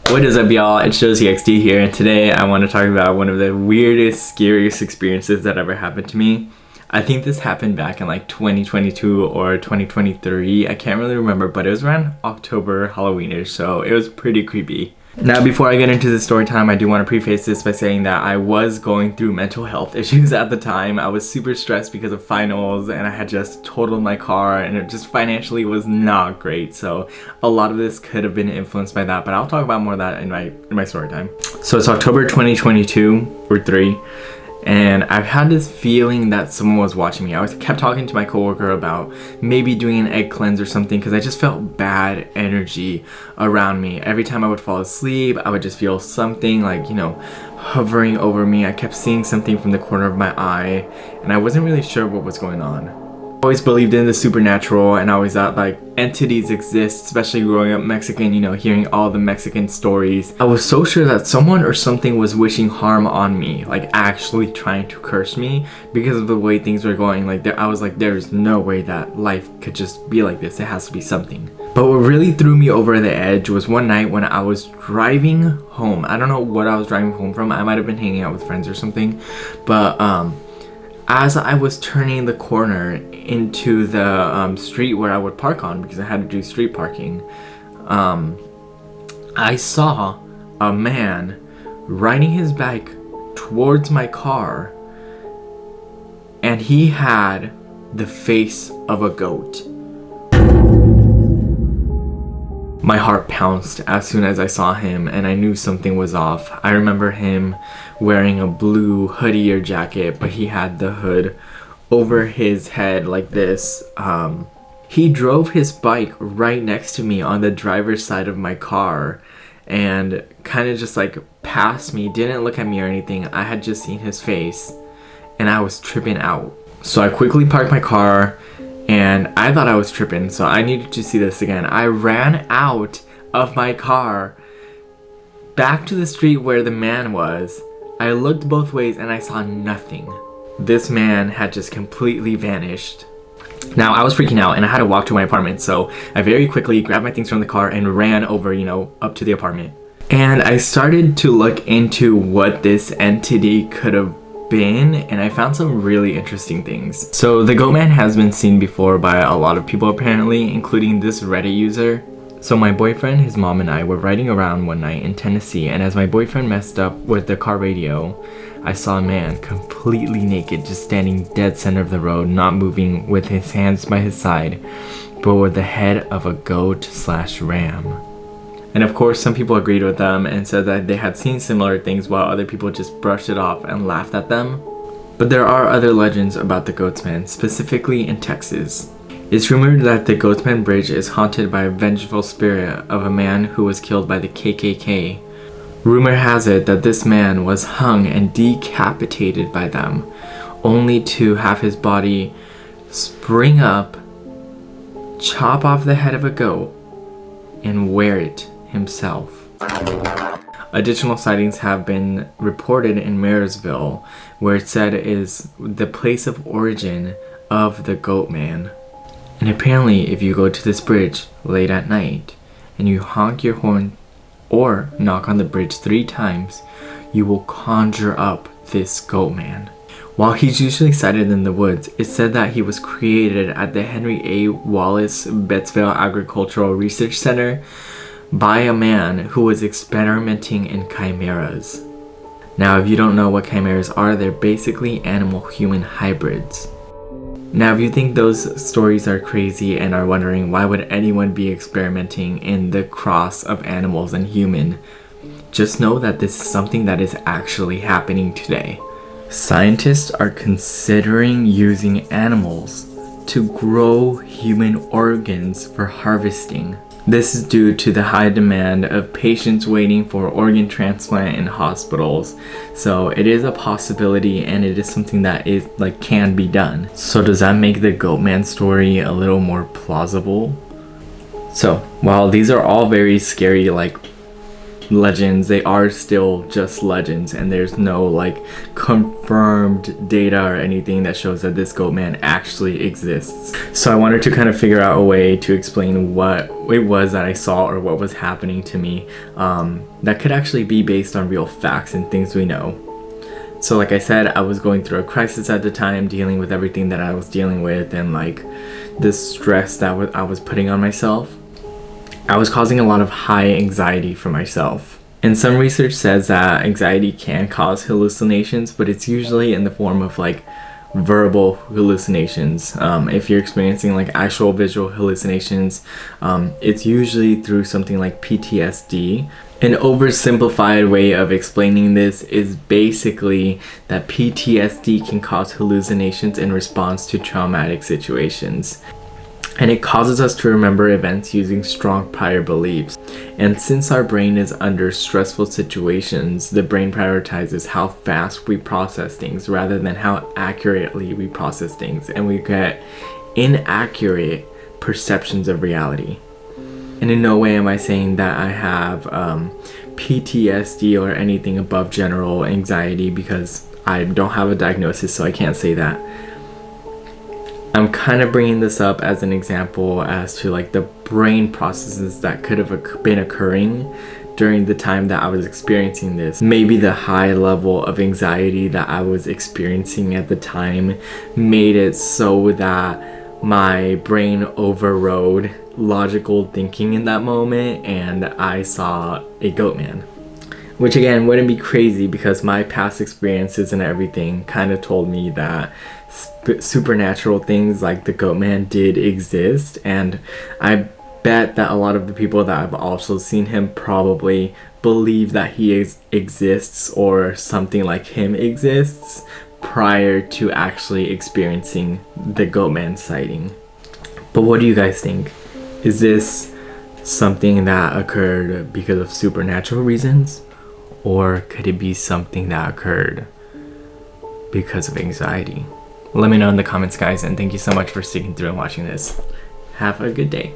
What is up, y'all? It's JoeCXD here, and today I want to talk about one of the weirdest, scariest experiences that ever happened to me. I think this happened back in like 2022 or 2023. I can't really remember, but it was around October, Halloweenish, so it was pretty creepy. Now, before I get into the story time, I do want to preface this by saying that I was going through mental health issues at the time. I was super stressed because of finals, and I had just totaled my car, and it just financially was not great. So a lot of this could have been influenced by that, but I'll talk about more of that in my story time. So it's October 2022 or 3. And I've had this feeling that someone was watching me. I kept talking to my coworker about maybe doing an egg cleanse or something because I just felt bad energy around me. Every time I would fall asleep, I would just feel something like, hovering over me. I kept seeing something from the corner of my eye, and I wasn't really sure what was going on. I always believed in the supernatural, and I always thought like entities exist, especially growing up Mexican, hearing all the Mexican stories. I was so sure that someone or something was wishing harm on me, like actually trying to curse me because of the way things were going. I was like, there's no way that life could just be like this. It has to be something. But what really threw me over the edge was one night when I was driving home. I don't know what I was driving home from. I might have been hanging out with friends or something, but as I was turning the corner into the street where I would park on, because I had to do street parking, I saw a man riding his bike towards my car, and he had the face of a goat. My heart pounced as soon as I saw him, and I knew something was off. I remember him wearing a blue hoodie or jacket, but he had the hood over his head like this. He drove his bike right next to me on the driver's side of my car and kind of just like passed me, didn't look at me or anything. I had just seen his face and I was tripping out. So I quickly parked my car, and I thought I was tripping, so I needed to see this again. I ran out of my car back to the street where the man was. I looked both ways and I saw nothing. This man had just completely vanished. Now, I was freaking out and I had to walk to my apartment, so I very quickly grabbed my things from the car and ran over, up to the apartment. And I started to look into what this entity could have been, and I found some really interesting things. So the goat man has been seen before by a lot of people apparently, including this Reddit user. So my boyfriend, his mom, and I were riding around one night in Tennessee, and as my boyfriend messed up with the car radio, I saw a man completely naked just standing dead center of the road, not moving, with his hands by his side, but with the head of a goat/ram. And of course, some people agreed with them and said that they had seen similar things, while other people just brushed it off and laughed at them. But there are other legends about the Goatsman, specifically in Texas. It's rumored that the Goatsman Bridge is haunted by a vengeful spirit of a man who was killed by the KKK. Rumor has it that this man was hung and decapitated by them, only to have his body spring up, chop off the head of a goat, and wear it himself. Additional sightings have been reported in Marysville, where it said is the place of origin of the goat man. And apparently, if you go to this bridge late at night and you honk your horn or knock on the bridge 3 times, you will conjure up this goat man. While he's usually sighted in the woods, it's said that he was created at the Henry A. Wallace Bettsville Agricultural Research Center by a man who was experimenting in chimeras. Now, if you don't know what chimeras are, they're basically animal-human hybrids. Now, if you think those stories are crazy and are wondering why would anyone be experimenting in the cross of animals and human, just know that this is something that is actually happening today. Scientists are considering using animals to grow human organs for harvesting. This is due to the high demand of patients waiting for organ transplant in hospitals. So it is a possibility, and it is something that is can be done. So does that make the Goatman story a little more plausible? So while these are all very scary legends. They are still just legends, and there's no like confirmed data or anything that shows that this goat man actually exists. So I wanted to kind of figure out a way to explain what it was that I saw or what was happening to me that could actually be based on real facts and things we know. So like I said, I was going through a crisis at the time, dealing with everything that I was dealing with and like this stress that I was putting on myself. I was causing a lot of high anxiety for myself. And some research says that anxiety can cause hallucinations, but it's usually in the form of like verbal hallucinations. If you're experiencing like actual visual hallucinations, it's usually through something like PTSD. An oversimplified way of explaining this is basically that PTSD can cause hallucinations in response to traumatic situations. And it causes us to remember events using strong prior beliefs. And since our brain is under stressful situations, the brain prioritizes how fast we process things rather than how accurately we process things. And we get inaccurate perceptions of reality. And in no way am I saying that I have PTSD or anything above general anxiety, because I don't have a diagnosis, so I can't say that. I'm kind of bringing this up as an example as to like the brain processes that could have been occurring during the time that I was experiencing this. Maybe the high level of anxiety that I was experiencing at the time made it so that my brain overrode logical thinking in that moment and I saw a goat man. Which again wouldn't be crazy because my past experiences and everything kind of told me that supernatural things like the goat man did exist, and I bet that a lot of the people that I've also seen him probably believe that he exists or something like him exists prior to actually experiencing the goat man sighting. But what do you guys think? Is this something that occurred because of supernatural reasons? Or could it be something that occurred because of anxiety? Let me know in the comments, guys, and thank you so much for sticking through and watching this. Have a good day.